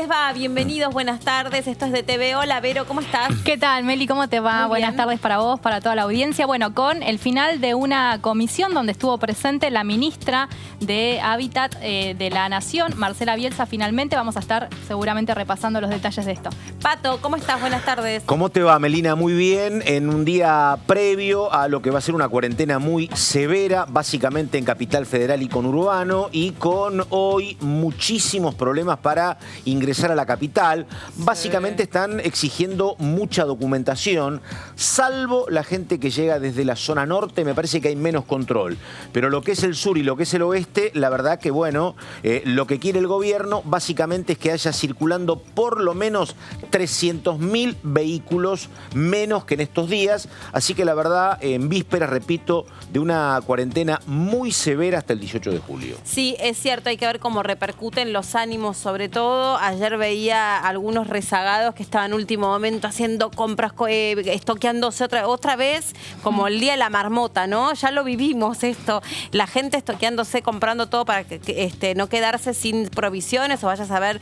les va? Bienvenidos, buenas tardes. Esto es de TV. Hola, Vero, ¿cómo estás? ¿Qué tal, Meli? ¿Cómo te va? Buenas tardes para vos, para toda la audiencia. Bueno, con el final de una comisión donde estuvo presente la ministra de Hábitat de la Nación, Marcela Bielsa, finalmente vamos a estar seguramente repasando los detalles de esto. Pato, ¿cómo estás? Buenas tardes. ¿Cómo te va, Melina? Muy bien. En un día previo a lo que va a ser una cuarentena muy severa, básicamente en Capital Federal y conurbano, y con hoy muchísimos problemas para ingresar a la capital. Básicamente están exigiendo mucha documentación, salvo la gente que llega desde la zona norte, me parece que hay menos control. Pero lo que es el sur y lo que es el oeste, la verdad que bueno, lo que quiere el gobierno básicamente es que haya circulando por lo menos 300.000 vehículos menos que en estos días. Así que la verdad, en vísperas, repito, de una cuarentena muy severa hasta el 18 de julio. Sí, es cierto, hay que ver cómo repercuten los ánimos, sobre todo. Ayer veía algunos rezagados que estaban en último momento haciendo compras, estoqueándose otra vez, como el día de la marmota, ¿no? Ya lo vivimos esto. La gente estoqueándose, comprando todo para que no quedarse sin provisiones, o vaya a saber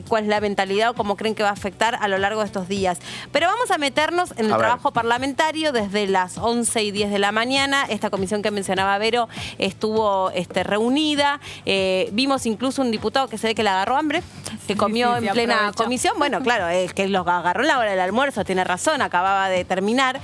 cuál es la mentalidad o cómo creen que va a afectar a lo largo de estos días. Pero vamos a meternos en el trabajo parlamentario desde las 11:10 de la mañana. Esta comisión que mencionaba Vero estuvo reunida. Vimos incluso un diputado que se ve que le agarró hambre, que comió en plena comisión. Bueno, claro, es que los agarró en la hora del almuerzo, tiene razón, acababa de terminar.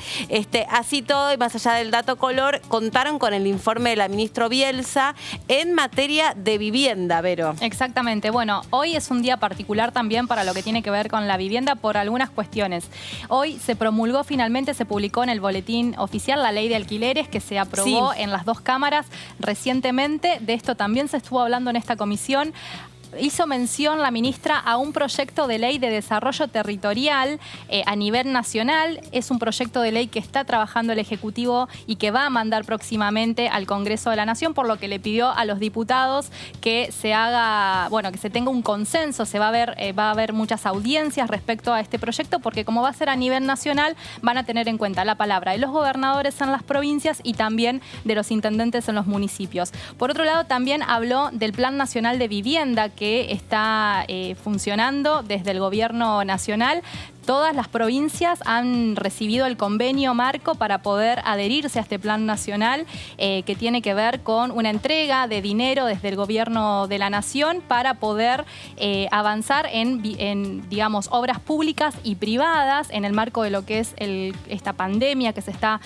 Así todo, y más allá del dato color, contaron con el informe de la ministra Bielsa en materia de vivienda, Vero. Exactamente. Bueno, hoy es un día particular también para lo que tiene que ver con la vivienda por algunas cuestiones. Hoy se promulgó finalmente, se publicó en el boletín oficial la ley de alquileres que se aprobó en las dos cámaras recientemente. De esto también se estuvo hablando en esta comisión. Hizo mención la ministra a un proyecto de ley de desarrollo territorial a nivel nacional. Es un proyecto de ley que está trabajando el Ejecutivo y que va a mandar próximamente al Congreso de la Nación, por lo que le pidió a los diputados que se haga, bueno, que se tenga un consenso. Va a haber muchas audiencias respecto a este proyecto, porque como va a ser a nivel nacional, van a tener en cuenta la palabra de los gobernadores en las provincias y también de los intendentes en los municipios. Por otro lado, también habló del Plan Nacional de Vivienda, que está funcionando desde el gobierno nacional. Todas las provincias han recibido el convenio marco para poder adherirse a este plan nacional que tiene que ver con una entrega de dinero desde el gobierno de la nación para poder avanzar en, digamos, obras públicas y privadas en el marco de lo que es esta pandemia que se está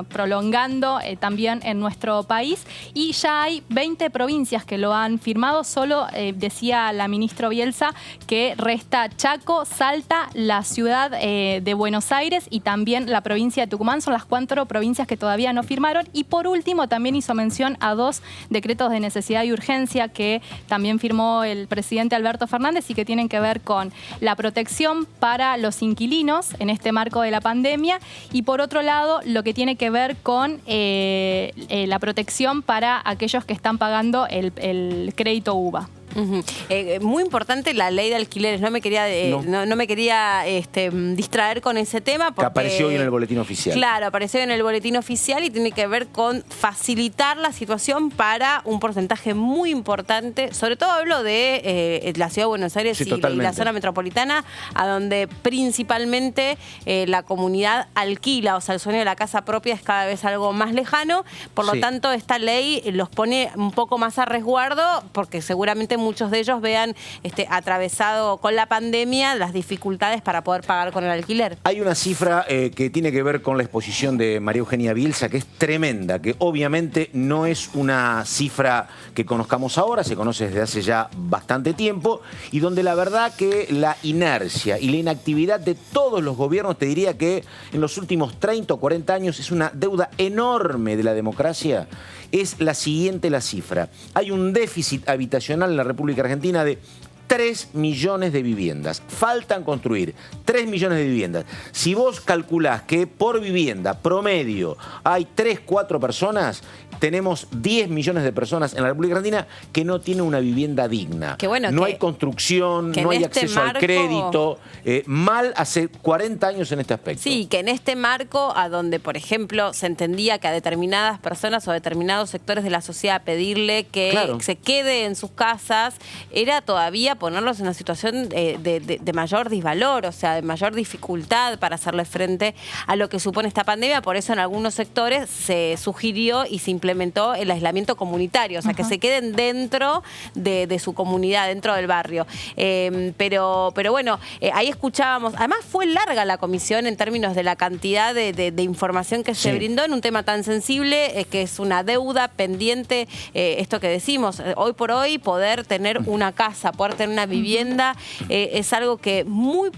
prolongando también en nuestro país. Y ya hay 20 provincias que lo han firmado. Solo decía la ministra Bielsa que resta Chaco, Salta, la ciudad de Buenos Aires y también la provincia de Tucumán. Son las 4 provincias que todavía no firmaron. Y por último también hizo mención a 2 decretos de necesidad y urgencia que también firmó el presidente Alberto Fernández y que tienen que ver con la protección para los inquilinos en este marco de la pandemia, y por otro lado lo que tiene que ver con la protección para aquellos que están pagando el crédito UVA. Muy importante la ley de alquileres. No me quería distraer con ese tema porque, que apareció hoy en el boletín oficial. Claro, apareció en el boletín oficial y tiene que ver con facilitar la situación para un porcentaje muy importante. Sobre todo hablo de la ciudad de Buenos Aires y la zona metropolitana, a donde principalmente la comunidad alquila. O sea, el sueño de la casa propia es cada vez algo más lejano. Por lo tanto, esta ley los pone un poco más a resguardo, porque seguramente muchos de ellos vean atravesado con la pandemia las dificultades para poder pagar con el alquiler. Hay una cifra que tiene que ver con la exposición de María Eugenia Bielsa, que es tremenda, que obviamente no es una cifra que conozcamos ahora, se conoce desde hace ya bastante tiempo, y donde la verdad que la inercia y la inactividad de todos los gobiernos, te diría que en los últimos 30 o 40 años es una deuda enorme de la democracia. Es la siguiente la cifra. Hay un déficit habitacional en la República Argentina de 3 millones de viviendas. Faltan construir 3 millones de viviendas. Si vos calculás que por vivienda promedio hay 3, 4 personas, tenemos 10 millones de personas en la República Argentina que no tienen una vivienda digna. Que bueno, no hay construcción, no hay acceso al crédito. Mal hace 40 años en este aspecto. Sí, que en este marco, a donde, por ejemplo, se entendía que a determinadas personas o determinados sectores de la sociedad pedirle que se quede en sus casas, era todavía ponerlos en una situación de mayor disvalor, o sea, de mayor dificultad para hacerle frente a lo que supone esta pandemia. Por eso en algunos sectores se sugirió y se implementó el aislamiento comunitario, o sea, que se queden dentro de su comunidad, dentro del barrio. Pero bueno, ahí escuchábamos, además fue larga la comisión en términos de la cantidad de información que se brindó en un tema tan sensible, que es una deuda pendiente, esto que decimos, hoy por hoy poder tener una casa, poder tener una vivienda, es algo que muy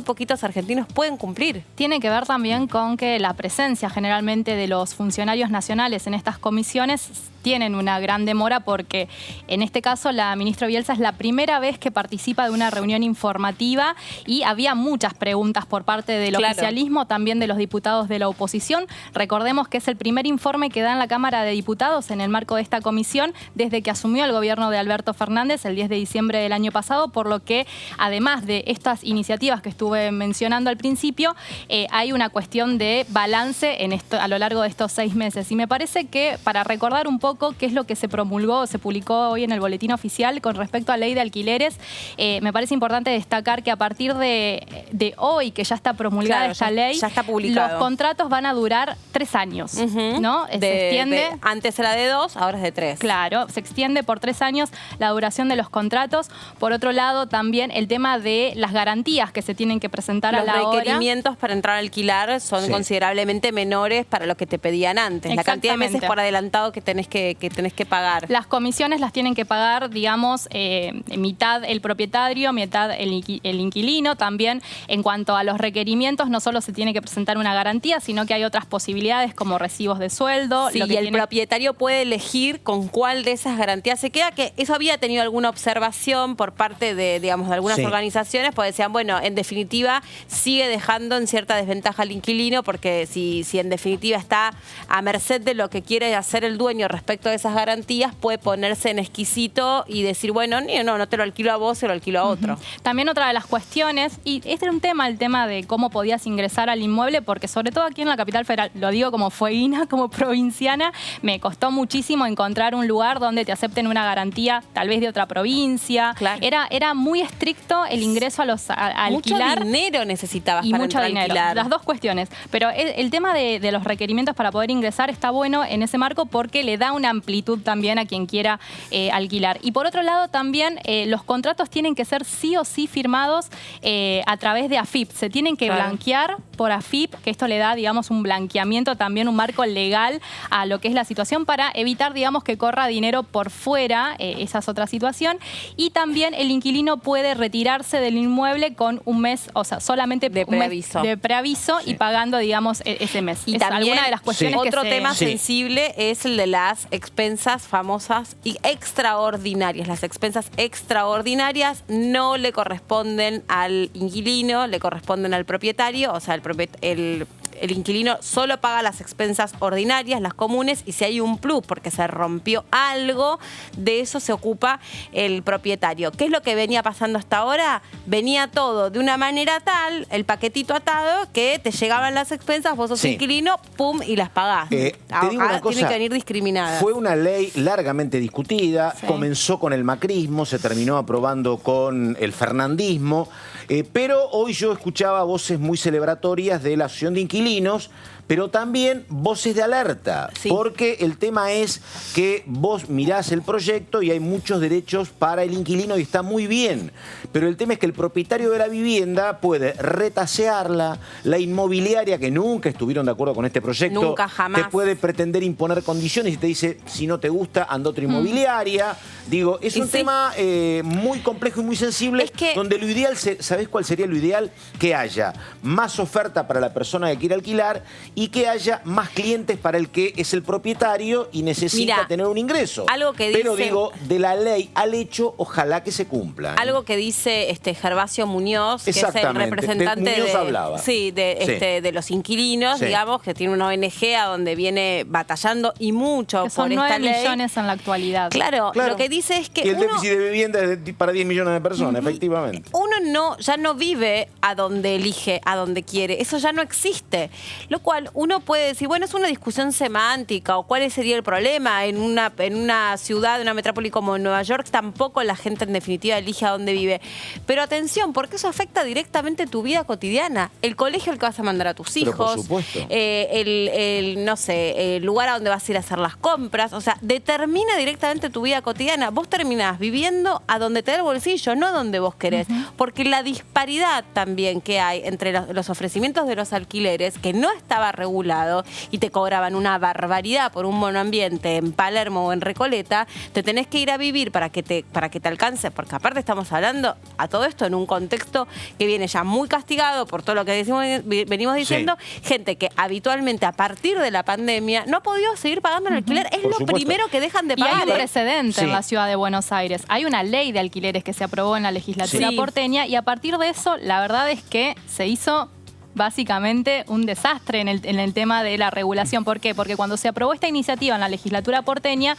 poquitos argentinos pueden cumplir. Tiene que ver también con que la presencia generalmente de los funcionarios nacionales en estas comisiones tienen una gran demora, porque en este caso la ministra Bielsa es la primera vez que participa de una reunión informativa y había muchas preguntas por parte del oficialismo, también de los diputados de la oposición. Recordemos que es el primer informe que da en la Cámara de Diputados en el marco de esta comisión desde que asumió el gobierno de Alberto Fernández el 10 de diciembre del año pasado, por lo que además de estas iniciativas que estuve mencionando al principio, hay una cuestión de balance en esto, a lo largo de estos 6 meses. Y me parece que, para recordar un poco qué es lo que se promulgó, se publicó hoy en el boletín oficial con respecto a la ley de alquileres, me parece importante destacar que a partir de hoy, que ya está promulgada esta ley, ya está publicado, los contratos van a durar 3 años, ¿no? Se extiende. Antes era de 2, ahora es de 3. Claro, se extiende por 3 años la duración de los contratos. Por otro lado, también el tema de las garantías que se tienen que presentar a la hora. Los requerimientos para entrar a alquilar son considerablemente menores para lo que te pedían antes. La cantidad de meses por adelantado que tenés que pagar. Las comisiones las tienen que pagar, digamos, mitad el propietario, mitad el inquilino. También, en cuanto a los requerimientos, no solo se tiene que presentar una garantía, sino que hay otras posibilidades como recibos de sueldo. Sí, y el propietario puede elegir con cuál de esas garantías se queda, que eso había tenido alguna observación por parte de, digamos, de algunas organizaciones, pues decían, bueno, en definitiva, sigue dejando en cierta desventaja al inquilino, porque si en definitiva está a merced de lo que quiere hacer el dueño respecto de esas garantías, puede ponerse en exquisito y decir, bueno, no te lo alquilo a vos, se lo alquilo a otro. También otra de las cuestiones, y este era un tema, el tema de cómo podías ingresar al inmueble, porque sobre todo aquí en la Capital Federal, lo digo como fueguina, como provinciana, me costó muchísimo encontrar un lugar donde te acepten una garantía, tal vez de otra provincia. Claro. Era muy estricto el ingreso a alquilar. Mucho dinero necesitabas y para mucho dinero. Alquilar. Las dos cuestiones. Pero el tema de los requerimientos para poder ingresar está bueno en ese marco, porque le da una amplitud también a quien quiera alquilar. Y por otro lado, también los contratos tienen que ser sí o sí firmados a través de AFIP. Se tienen que blanquear por AFIP, que esto le da, digamos, un blanqueamiento, también un marco legal a lo que es la situación, para evitar, digamos, que corra dinero por fuera. Esa es otra situación. Y también el inquilino puede retirarse del inmueble con un mes, o sea, solamente de preaviso, de preaviso y pagando, digamos, ese mes. Y es también alguna de las cuestiones que otro tema sensible es el de las expensas famosas y extraordinarias. Las expensas extraordinarias no le corresponden al inquilino, le corresponden al propietario, o sea, el inquilino solo paga las expensas ordinarias, las comunes, y si hay un plus porque se rompió algo, de eso se ocupa el propietario. ¿Qué es lo que venía pasando hasta ahora? Venía todo de una manera tal, el paquetito atado, que te llegaban las expensas, vos sos inquilino, pum, y las pagás. Acá tienen que venir discriminadas. Fue una ley largamente discutida, comenzó con el macrismo, se terminó aprobando con el fernandismo, pero hoy yo escuchaba voces muy celebratorias de la Asociación de Inquilinos, pero también voces de alerta, porque el tema es que vos mirás el proyecto y hay muchos derechos para el inquilino y está muy bien, pero el tema es que el propietario de la vivienda puede retasearla, la inmobiliaria, que nunca estuvieron de acuerdo con este proyecto, nunca, jamás, te puede pretender imponer condiciones y te dice, si no te gusta, anda a otra inmobiliaria. Digo, es un tema muy complejo y muy sensible, donde lo ideal, ¿sabés ¿sabés cuál sería lo ideal? Que haya más oferta para la persona que quiere alquilar y que haya más clientes para el que es el propietario y necesita tener un ingreso. Algo que Pero dice, digo, de la ley al hecho, ojalá que se cumpla. Algo que dice Gervasio Muñoz, que es el representante de los inquilinos, digamos, que tiene una ONG a donde viene batallando y mucho que son por esta 9 ley. millones en la actualidad. Claro, lo que dice es que y el déficit de vivienda es para 10 millones de personas, efectivamente. Uno ya no vive a donde elige, a donde quiere. Eso ya no existe. Lo cual uno puede decir, bueno, es una discusión semántica o cuál sería el problema. En una ciudad, en una metrópoli como Nueva York, tampoco la gente en definitiva elige a dónde vive. Pero atención, porque eso afecta directamente tu vida cotidiana. El colegio al que vas a mandar a tus hijos. Pero por supuesto. No sé, el lugar a donde vas a ir a hacer las compras. O sea, determina directamente tu vida cotidiana. Vos terminás viviendo a donde te da el bolsillo, no a donde vos querés. Porque la disparidad también que hay entre los ofrecimientos de los alquileres, que no estaba regulado y te cobraban una barbaridad por un monoambiente en Palermo o en Recoleta, te tenés que ir a vivir para que te alcance, porque aparte estamos hablando a todo esto en un contexto que viene ya muy castigado por todo lo que venimos diciendo, gente que habitualmente a partir de la pandemia no ha podido seguir pagando el alquiler, es lo primero que dejan de pagar. Y hay un precedente en la ciudad de Buenos Aires. Hay una ley de alquileres que se aprobó en la legislatura porteña y a partir de eso la verdad es que se hizo básicamente un desastre en el tema de la regulación. ¿Por qué? Porque cuando se aprobó esta iniciativa en la legislatura porteña,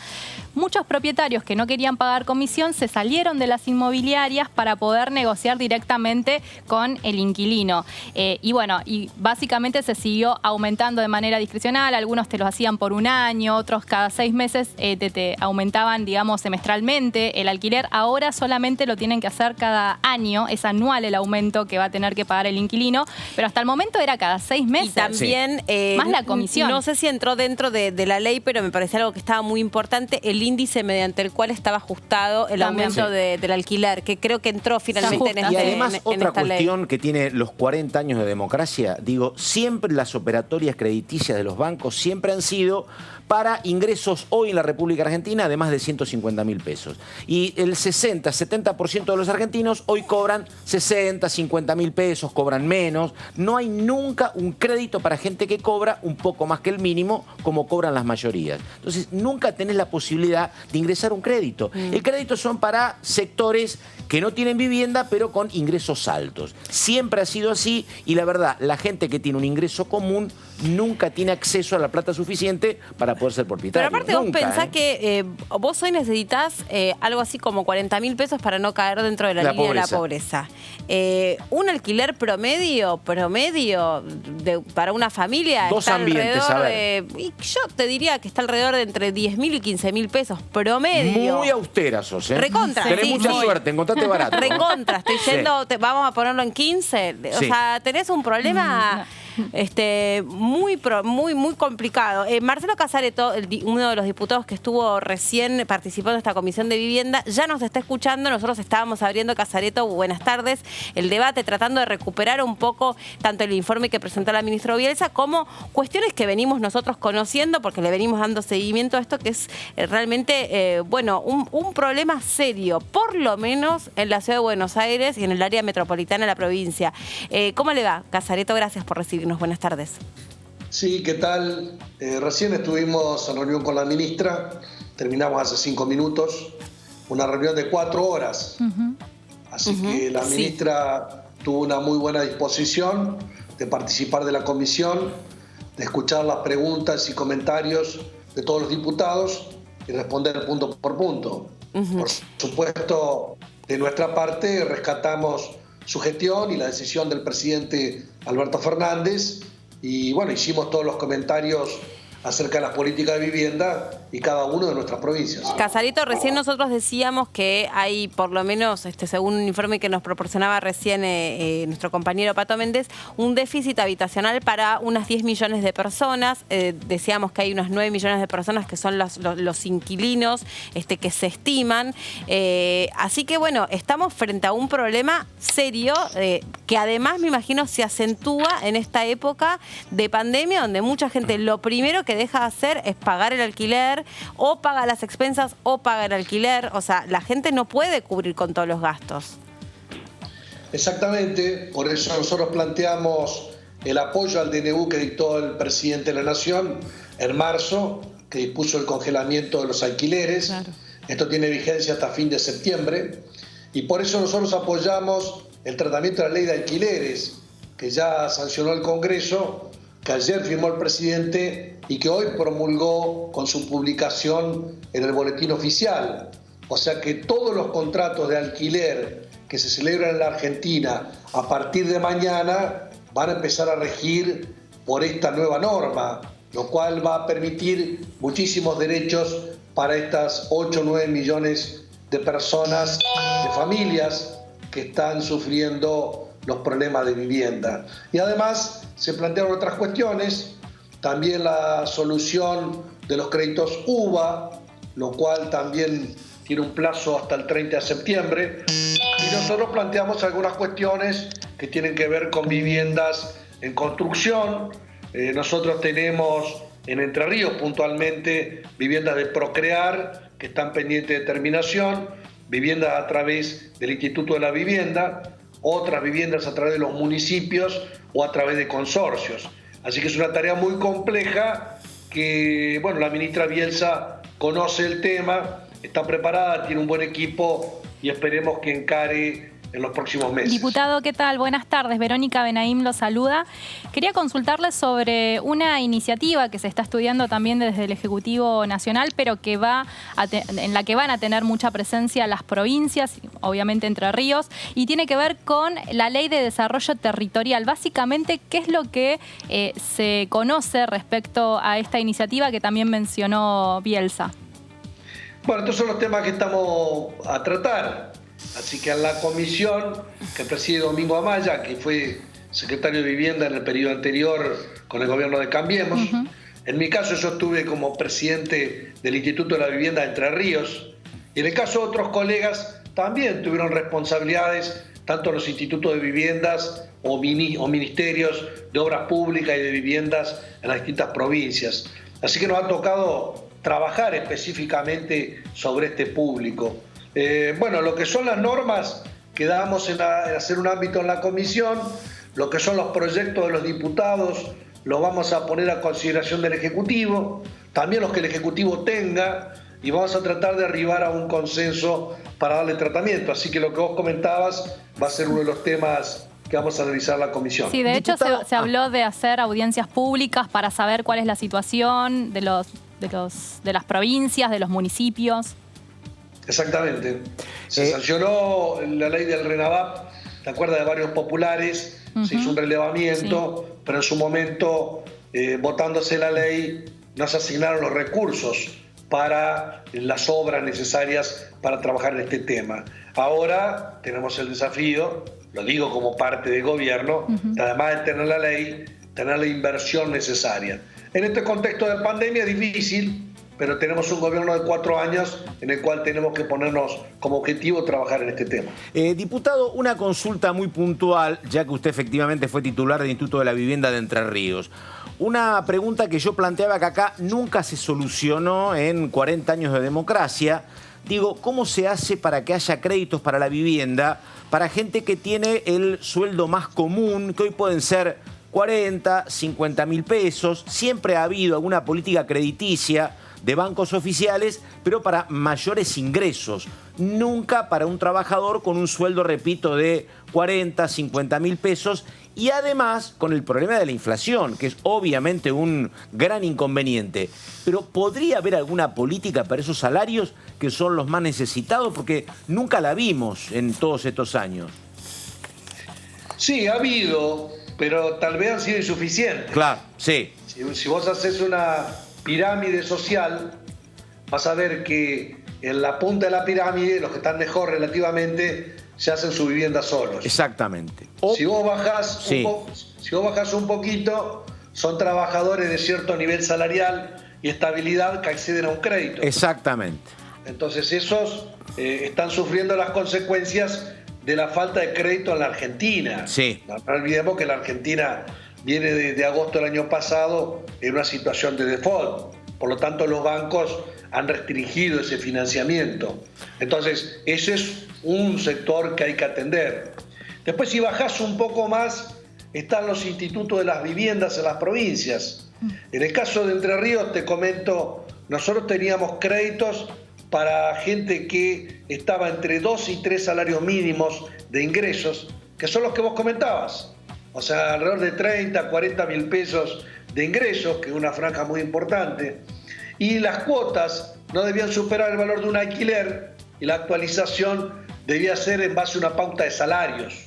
muchos propietarios que no querían pagar comisión se salieron de las inmobiliarias para poder negociar directamente con el inquilino. Y básicamente se siguió aumentando de manera discrecional. Algunos te lo hacían por un año, otros cada 6 meses te aumentaban, digamos, semestralmente el alquiler. Ahora solamente lo tienen que hacer cada año, es anual el aumento que va a tener que pagar el inquilino, pero hasta el momento era cada 6 meses. Y también, más la comisión. No sé si entró dentro de la ley, pero me parece algo que estaba muy importante, el índice mediante el cual estaba ajustado el aumento del alquiler, que creo que entró finalmente en esta ley. Y además, otra cuestión que tiene los 40 años de democracia, digo, siempre las operatorias crediticias de los bancos siempre han sido para ingresos hoy en la República Argentina de más de 150.000 pesos. Y el 60-70% de los argentinos hoy cobran 60-50.000 pesos, cobran menos. No hay nunca un crédito para gente que cobra un poco más que el mínimo, como cobran las mayorías. Entonces, nunca tenés la posibilidad de ingresar un crédito. El crédito son para sectores que no tienen vivienda, pero con ingresos altos. Siempre ha sido así y la verdad, la gente que tiene un ingreso común nunca tiene acceso a la plata suficiente para poder ser propietario. Pero aparte nunca, vos pensás que vos hoy necesitas algo así como 40.000 pesos para no caer dentro de la línea de la pobreza. Un alquiler promedio para una familia Dos está ambientes, alrededor de... Y yo te diría que está alrededor de entre 10.000 y 15.000 pesos promedio. Muy austera sos, ¿eh? Recontra. Tenés mucha suerte, encontrate barato. Recontra, estoy yendo, vamos a ponerlo en 15. O sea, tenés un problema... muy complicado. Marcelo Casareto, uno de los diputados que estuvo recién participando en esta comisión de vivienda, ya nos está escuchando. Nosotros estábamos abriendo, Casareto, buenas tardes, el debate, tratando de recuperar un poco tanto el informe que presentó la ministra Bielsa como cuestiones que venimos nosotros conociendo, porque le venimos dando seguimiento a esto, que es realmente un problema serio, por lo menos en la ciudad de Buenos Aires y en el área metropolitana de la provincia. ¿Cómo le va, Casareto? Gracias por recibirnos. Buenas tardes. Sí, ¿qué tal? Recién estuvimos en reunión con la ministra, terminamos hace 5 minutos, una reunión de 4 horas. Así que la ministra tuvo una muy buena disposición de participar de la comisión, de escuchar las preguntas y comentarios de todos los diputados y responder punto por punto. Por supuesto, de nuestra parte rescatamos su gestión y la decisión del presidente Alberto Fernández y hicimos todos los comentarios acerca de las políticas de vivienda y cada uno de nuestras provincias. Casareto, recién nosotros decíamos que hay por lo menos, según un informe que nos proporcionaba recién nuestro compañero Pato Méndez, un déficit habitacional para unas 10 millones de personas. Decíamos que hay unas 9 millones de personas que son los inquilinos que se estiman. Así que estamos frente a un problema serio que además me imagino se acentúa en esta época de pandemia, donde mucha gente lo primero que deja de hacer es pagar el alquiler, o paga las expensas o paga el alquiler. O sea, la gente no puede cubrir con todos los gastos. Exactamente, por eso nosotros planteamos el apoyo al DNU que dictó el presidente de la Nación en marzo, que dispuso el congelamiento de los alquileres. Claro. Esto tiene vigencia hasta fin de septiembre y por eso nosotros apoyamos el tratamiento de la ley de alquileres que ya sancionó el Congreso, que ayer firmó el presidente y que hoy promulgó con su publicación en el Boletín Oficial. O sea que todos los contratos de alquiler que se celebran en la Argentina a partir de mañana van a empezar a regir por esta nueva norma, lo cual va a permitir muchísimos derechos para estas 8 o 9 millones de personas, de familias que están sufriendo los problemas de vivienda. Y además se plantearon otras cuestiones, también la solución de los créditos UVA, lo cual también tiene un plazo hasta el 30 de septiembre. Y nosotros planteamos algunas cuestiones que tienen que ver con viviendas en construcción. Nosotros tenemos en Entre Ríos puntualmente viviendas de Procrear que están pendientes de terminación, viviendas a través del Instituto de la Vivienda, otras viviendas a través de los municipios o a través de consorcios. Así que es una tarea muy compleja que, bueno, la ministra Bielsa conoce el tema, está preparada, tiene un buen equipo y esperemos que encare en los próximos meses. Diputado, ¿qué tal? Buenas tardes. Verónica Benaim lo saluda. Quería consultarle sobre una iniciativa que se está estudiando también desde el Ejecutivo Nacional, pero que en la que van a tener mucha presencia las provincias, obviamente Entre Ríos, y tiene que ver con la Ley de Desarrollo Territorial. Básicamente, ¿qué es lo que se conoce respecto a esta iniciativa que también mencionó Bielsa? Bueno, estos son los temas que estamos a tratar. Así que en la comisión que preside Domingo Amaya, que fue secretario de Vivienda en el periodo anterior con el gobierno de Cambiemos, en mi caso yo estuve como presidente del Instituto de la Vivienda de Entre Ríos, y en el caso de otros colegas también tuvieron responsabilidades, tanto en los institutos de viviendas o ministerios de obras públicas y de viviendas en las distintas provincias. Así que nos ha tocado trabajar específicamente sobre este público. Bueno, lo que son las normas, quedamos en hacer un ámbito en la comisión, lo que son los proyectos de los diputados, los vamos a poner a consideración del Ejecutivo, también los que el Ejecutivo tenga, y vamos a tratar de arribar a un consenso para darle tratamiento. Así que lo que vos comentabas va a ser uno de los temas que vamos a revisar la comisión. Sí, de hecho se habló de hacer audiencias públicas para saber cuál es la situación de las provincias, de los municipios. Exactamente. Se sancionó la ley del RENAVAP, ¿te acuerdas? De varios populares, se hizo un relevamiento, sí, pero en su momento, votándose la ley, no se asignaron los recursos para las obras necesarias para trabajar en este tema. Ahora tenemos el desafío, lo digo como parte del gobierno, además de tener la ley, tener la inversión necesaria. En este contexto de pandemia es difícil, pero tenemos un gobierno de 4 años en el cual tenemos que ponernos como objetivo trabajar en este tema. Diputado, una consulta muy puntual, ya que usted efectivamente fue titular del Instituto de la Vivienda de Entre Ríos. Una pregunta que yo planteaba que acá nunca se solucionó en 40 años de democracia. Digo, ¿cómo se hace para que haya créditos para la vivienda para gente que tiene el sueldo más común, que hoy pueden ser 40, 50 mil pesos? Siempre ha habido alguna política crediticia de bancos oficiales, pero para mayores ingresos. Nunca para un trabajador con un sueldo, repito, de 40, 50 mil pesos. Y además con el problema de la inflación, que es obviamente un gran inconveniente. Pero ¿podría haber alguna política para esos salarios que son los más necesitados? Porque nunca la vimos en todos estos años. Sí, ha habido, pero tal vez han sido insuficientes. Claro, sí. Si vos haces una pirámide social, vas a ver que en la punta de la pirámide, los que están mejor relativamente, se hacen su vivienda solos. Exactamente. Si vos bajás un poquito, son trabajadores de cierto nivel salarial y estabilidad que acceden a un crédito. Exactamente. Entonces esos están sufriendo las consecuencias de la falta de crédito en la Argentina. Sí. No olvidemos que la Argentina viene de agosto del año pasado en una situación de default. Por lo tanto, los bancos han restringido ese financiamiento. Entonces, ese es un sector que hay que atender. Después, si bajás un poco más, están los institutos de las viviendas en las provincias. En el caso de Entre Ríos, te comento, nosotros teníamos créditos para gente que estaba entre 2 y 3 salarios mínimos de ingresos, que son los que vos comentabas. O sea, alrededor de 30, 40 mil pesos de ingresos, que es una franja muy importante. Y las cuotas no debían superar el valor de un alquiler, y la actualización debía ser en base a una pauta de salarios,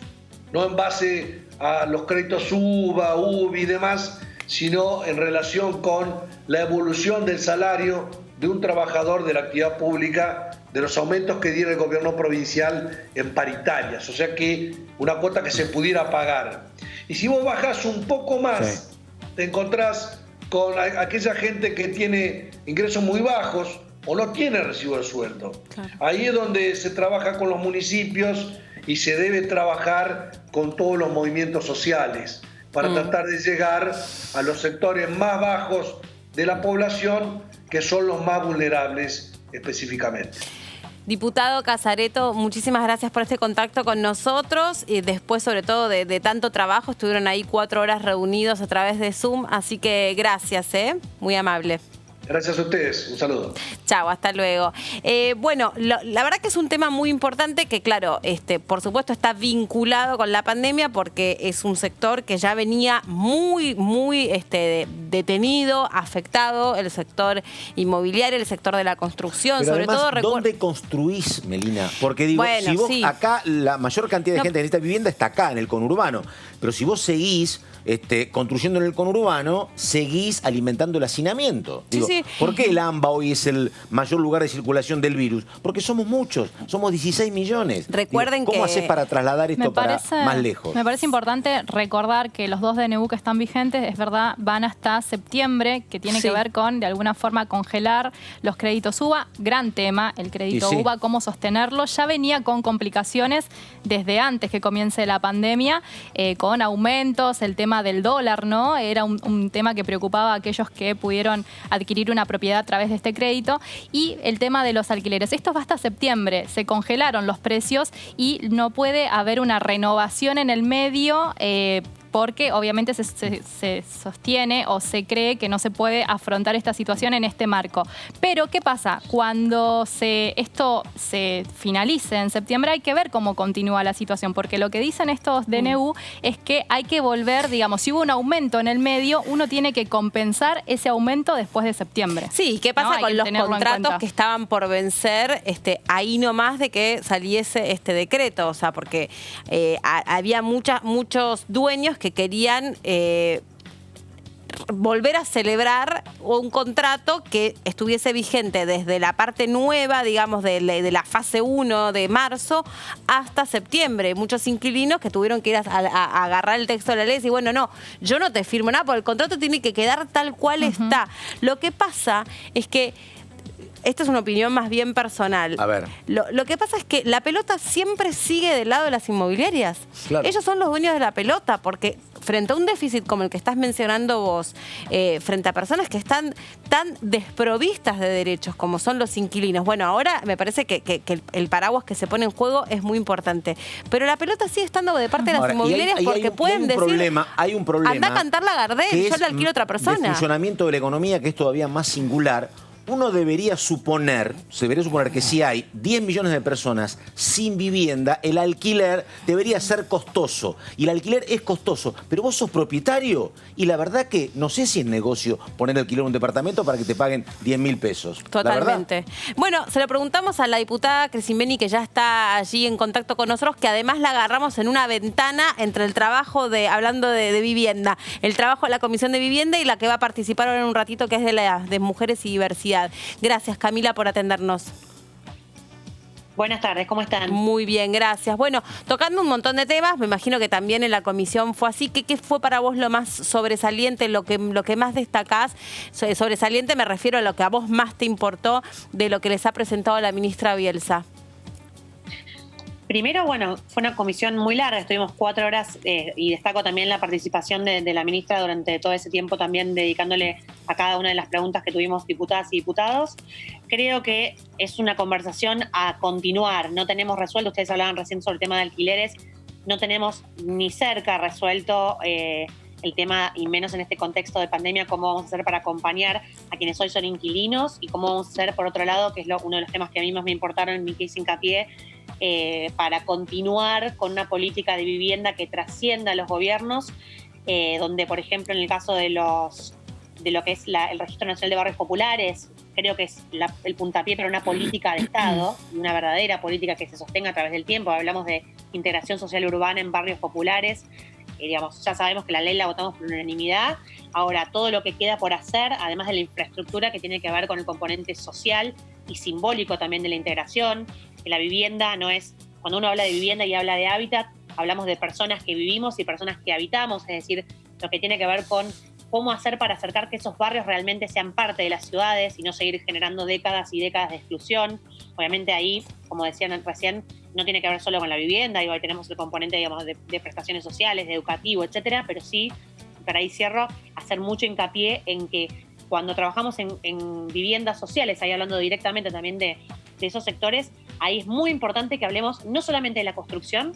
no en base a los créditos UVA, UBI y demás, sino en relación con la evolución del salario de un trabajador de la actividad pública, de los aumentos que diera el gobierno provincial en paritarias, o sea que una cuota que se pudiera pagar. Y si vos bajás un poco más, te encontrás con aquella gente que tiene ingresos muy bajos o no tiene recibo de sueldo. Claro. Ahí es donde se trabaja con los municipios y se debe trabajar con todos los movimientos sociales para tratar de llegar a los sectores más bajos de la población, que son los más vulnerables específicamente. Diputado Casareto, muchísimas gracias por este contacto con nosotros y después, sobre todo, de tanto trabajo. Estuvieron ahí 4 horas reunidos a través de Zoom, así que gracias, muy amable. Gracias a ustedes, un saludo. Chao, hasta luego. Bueno, la verdad que es un tema muy importante que, claro, por supuesto está vinculado con la pandemia porque es un sector que ya venía muy detenido, afectado, el sector inmobiliario, el sector de la construcción. Pero sobre además, todo ¿dónde construís, Melina? Porque digo, bueno, si vos sí. acá, la mayor cantidad de gente que necesita vivienda está acá, en el conurbano. Pero si vos seguís construyendo en el conurbano, seguís alimentando el hacinamiento. Digo, sí. ¿Por qué el AMBA hoy es el mayor lugar de circulación del virus? Porque somos muchos, somos 16 millones. Recuerden ¿Cómo que hacés para trasladar esto para más lejos? Me parece importante recordar que los 2 DNU que están vigentes, es verdad, van hasta septiembre, que tiene que ver con, de alguna forma, congelar los créditos UVA. Gran tema, el crédito UVA, cómo sostenerlo. Ya venía con complicaciones desde antes que comience la pandemia, con aumentos, el tema del dólar, ¿no? Era un tema que preocupaba a aquellos que pudieron adquirir una propiedad a través de este crédito, y el tema de los alquileres. Esto va hasta septiembre, se congelaron los precios y no puede haber una renovación en el medio, porque obviamente se sostiene o se cree que no se puede afrontar esta situación en este marco. Pero, ¿qué pasa? Cuando esto se finalice en septiembre, hay que ver cómo continúa la situación, porque lo que dicen estos DNU es que hay que volver, digamos, si hubo un aumento en el medio, uno tiene que compensar ese aumento después de septiembre. Sí, ¿qué pasa con los contratos que estaban por vencer ahí nomás de que saliese este decreto? O sea, porque había muchos dueños que querían volver a celebrar un contrato que estuviese vigente desde la parte nueva, digamos, de la fase 1 de marzo hasta septiembre. Muchos inquilinos que tuvieron que ir a agarrar el texto de la ley y decir, bueno, no, yo no te firmo nada porque el contrato tiene que quedar tal cual está. Lo que pasa es que esta es una opinión más bien personal. A ver. Lo que pasa es que la pelota siempre sigue del lado de las inmobiliarias. Claro. Ellos son los dueños de la pelota, porque frente a un déficit como el que estás mencionando vos, frente a personas que están tan desprovistas de derechos como son los inquilinos, bueno, ahora me parece que el paraguas que se pone en juego es muy importante. Pero la pelota sigue estando de parte de las inmobiliarias porque pueden decir, hay un problema. Anda a cantar la Gardel, yo le alquilo a otra persona. El funcionamiento de la economía, que es todavía más singular. Uno debería suponer que si hay 10 millones de personas sin vivienda, el alquiler debería ser costoso. Y el alquiler es costoso, pero vos sos propietario y la verdad que no sé si es negocio poner alquiler un departamento para que te paguen 10.000 pesos. Totalmente. Bueno, se lo preguntamos a la diputada Crescimbeni, que ya está allí en contacto con nosotros, que además la agarramos en una ventana entre el trabajo hablando de vivienda, el trabajo de la Comisión de Vivienda y la que va a participar ahora en un ratito, que es de Mujeres y Diversidad. Gracias, Camila, por atendernos. Buenas tardes, ¿cómo están? Muy bien, gracias. Bueno, tocando un montón de temas, me imagino que también en la comisión fue así. ¿Qué fue para vos lo más sobresaliente, lo que más destacás? Sobresaliente me refiero a lo que a vos más te importó de lo que les ha presentado la ministra Bielsa. Primero, bueno, fue una comisión muy larga, estuvimos 4 horas y destaco también la participación de la ministra durante todo ese tiempo, también dedicándole a cada una de las preguntas que tuvimos diputadas y diputados. Creo que es una conversación a continuar, no tenemos resuelto, ustedes hablaban recién sobre el tema de alquileres, no tenemos ni cerca resuelto el tema, y menos en este contexto de pandemia, cómo vamos a hacer para acompañar a quienes hoy son inquilinos y cómo vamos a hacer, por otro lado, que es uno de los temas que a mí más me importaron en mi que hice hincapié, para continuar con una política de vivienda que trascienda a los gobiernos, donde, por ejemplo, en el caso de lo que es el Registro Nacional de Barrios Populares, creo que es el puntapié para una política de Estado, una verdadera política que se sostenga a través del tiempo. Hablamos de integración social urbana en barrios populares. Digamos, ya sabemos que la ley la votamos por unanimidad. Ahora, todo lo que queda por hacer, además de la infraestructura que tiene que ver con el componente social y simbólico también de la integración, que la vivienda no es, cuando uno habla de vivienda y habla de hábitat, hablamos de personas que vivimos y personas que habitamos, es decir, lo que tiene que ver con cómo hacer para acercar que esos barrios realmente sean parte de las ciudades y no seguir generando décadas y décadas de exclusión. Obviamente ahí, como decían recién, no tiene que ver solo con la vivienda, ahí tenemos el componente, digamos, de prestaciones sociales, de educativo, etcétera, pero sí, para ahí cierro, hacer mucho hincapié en que cuando trabajamos en viviendas sociales, ahí hablando directamente también de esos sectores, ahí es muy importante que hablemos no solamente de la construcción,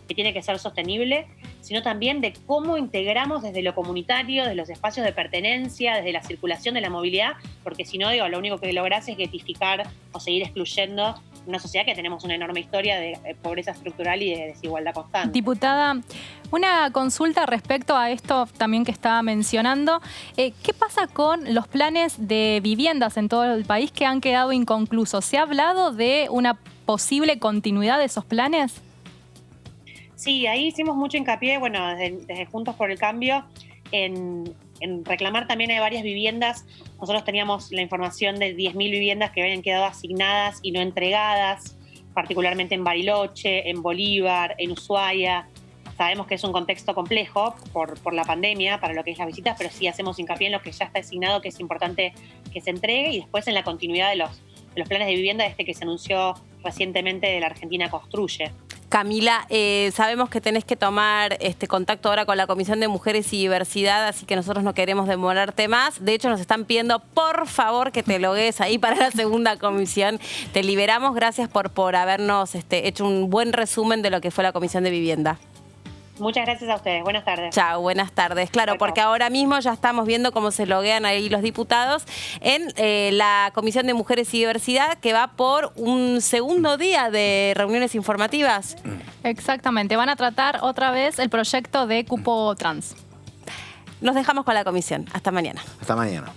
que tiene que ser sostenible, sino también de cómo integramos desde lo comunitario, desde los espacios de pertenencia, desde la circulación de la movilidad, porque si no, lo único que lográs es getificar o seguir excluyendo una sociedad que tenemos una enorme historia de pobreza estructural y de desigualdad constante. Diputada, una consulta respecto a esto también que estaba mencionando. ¿Qué pasa con los planes de viviendas en todo el país que han quedado inconclusos? ¿Se ha hablado de una posible continuidad de esos planes? Sí, ahí hicimos mucho hincapié, bueno, desde Juntos por el Cambio, en reclamar también hay varias viviendas. Nosotros teníamos la información de 10.000 viviendas que habían quedado asignadas y no entregadas, particularmente en Bariloche, en Bolívar, en Ushuaia. Sabemos que es un contexto complejo por la pandemia para lo que es las visitas, pero sí hacemos hincapié en lo que ya está asignado, que es importante que se entregue, y después en la continuidad de los planes de vivienda que se anunció recientemente de la Argentina Construye. Camila, sabemos que tenés que tomar contacto ahora con la Comisión de Mujeres y Diversidad, así que nosotros no queremos demorarte más. De hecho, nos están pidiendo, por favor, que te logues ahí para la segunda comisión. Te liberamos. Gracias por habernos hecho un buen resumen de lo que fue la Comisión de Vivienda. Muchas gracias a ustedes. Buenas tardes. Chao, buenas tardes. Claro, porque ahora mismo ya estamos viendo cómo se loguean ahí los diputados en la Comisión de Mujeres y Diversidad, que va por un segundo día de reuniones informativas. Exactamente. Van a tratar otra vez el proyecto de cupo trans. Nos dejamos con la comisión. Hasta mañana. Hasta mañana.